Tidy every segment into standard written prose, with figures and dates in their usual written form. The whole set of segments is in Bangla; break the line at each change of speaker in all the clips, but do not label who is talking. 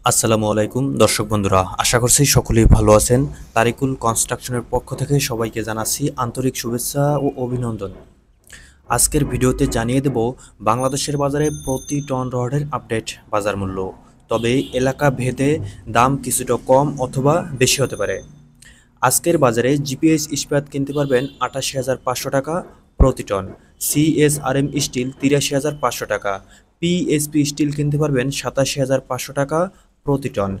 আসসালামু আলাইকুম দর্শক বন্ধুরা, আশা করছি সকলেই ভালো আছেন। তারিকুল কনস্ট্রাকশনের পক্ষ থেকে সবাইকে জানাচ্ছি আন্তরিক শুভেচ্ছা ও অভিনন্দন। আজকের ভিডিওতে জানিয়ে দেব বাংলাদেশের বাজারে প্রতি টন রডের আপডেট বাজার মূল্য। তবে এলাকা ভেদে দাম কিছুটা কম অথবা বেশি হতে পারে। আজকের বাজারে জিপিএস ইস্পাত কিনতে পারবেন ৮৮,৫০০ টাকা প্রতি টন, সিএসআরএম স্টিল ৮৩,৫০০ টাকা, পিএসপি স্টিল কিনতে পারবেন ৮৭,৫০০ টাকা প্রতি টন,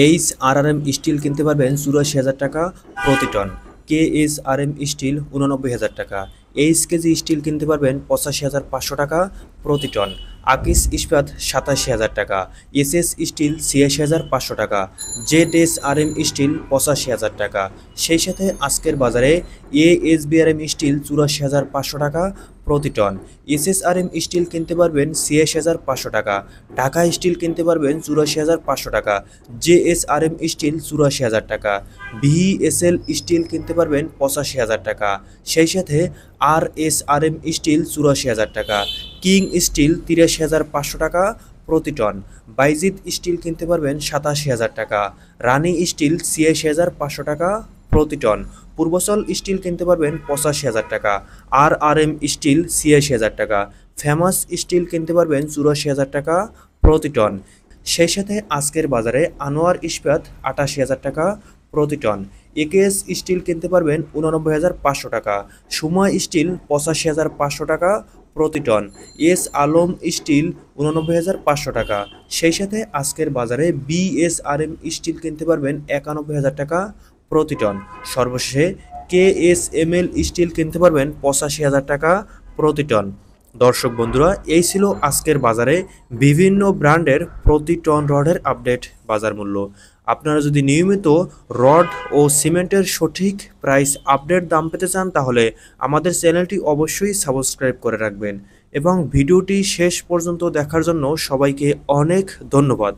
এইচআরআরএম স্টিল কিনতে পারবেন ৮৪,০০০ টাকা প্রতি টন, কেএসআরএম স্টিল ৮৯,০০০ টাকা, এইচকেজি স্টিল কিনতে পারবেন ৮৫,৫০০ টাকা প্রতি টন, আকিস ইস্পাত ৮৭,০০০ টাকা, এসএস স্টিল ৮৬,৫০০ টাকা, জেডএসআরএম স্টিল ৮৫,০০০ টাকা। সেই সাথে আজকের বাজারে এএসবিআরএম স্টিল ৮৪,৫০০ টাকা প্রতি টন, এসএসআরএম স্টিল কিনতে পারবেন ৮৬,৫০০ টাকা, ঢাকা স্টিল কিনতে পারবেন ৮৪,৫০০ টাকা, জেএসআরএম স্টিল ৮৪,০০০ টাকা, ভিএসএল স্টিল কিনতে পারবেন ৮৫,০০০ টাকা। সেই সাথে আরএসআরএম স্টিল ৮৪,০০০ টাকা, কিং স্টিল ৮৩,৫০০ টাকা প্রতি টন, বাইজিৎ স্টিল কিনতে পারবেন ৮৭,০০০ টাকা, রানি স্টিল ৮৬,৫০০ টাকা প্রতি টন, পূর্বচল স্টিল কিনতে পারবেন ৮৫,০০০ টাকা, আরআরএম স্টিল ৮৬,০০০ টাকা, ফেমাস স্টিল কিনতে পারবেন ৮৪,০০০ টাকা প্রতি টন। সেই সাথে আজকের বাজারে আনোয়ার ইস্পাত ৮৮,০০০ টাকা প্রতি টন, একেএস স্টিল কিনতে পারবেন ৮৯,৫০০ টাকা, সুমা স্টিল ৮৫,৫০০ টাকা প্রতি টন, এস আলম স্টিল ৮৯,৫০০ টাকা। সেই সাথে আজকের বাজারে বিএসআরএম স্টিল কিনতে পারবেন ৯১,০০০ টাকা প্রতি টন। সর্বশেষে কেএসএমএল স্টিল কিনতে পারবেন ৮৫,০০০ টাকা প্রতি টন। দর্শক বন্ধুরা, এই ছিল আজকের বাজারে বিভিন্ন ব্র্যান্ডের প্রতি টন রডের আপডেট বাজার মূল্য। আপনারা যদি নিয়মিত রড ও সিমেন্টের সঠিক প্রাইস আপডেট দাম পেতে চান তাহলে আমাদের চ্যানেলটি অবশ্যই সাবস্ক্রাইব করে রাখবেন এবং ভিডিওটি শেষ পর্যন্ত দেখার জন্য সবাইকে অনেক ধন্যবাদ।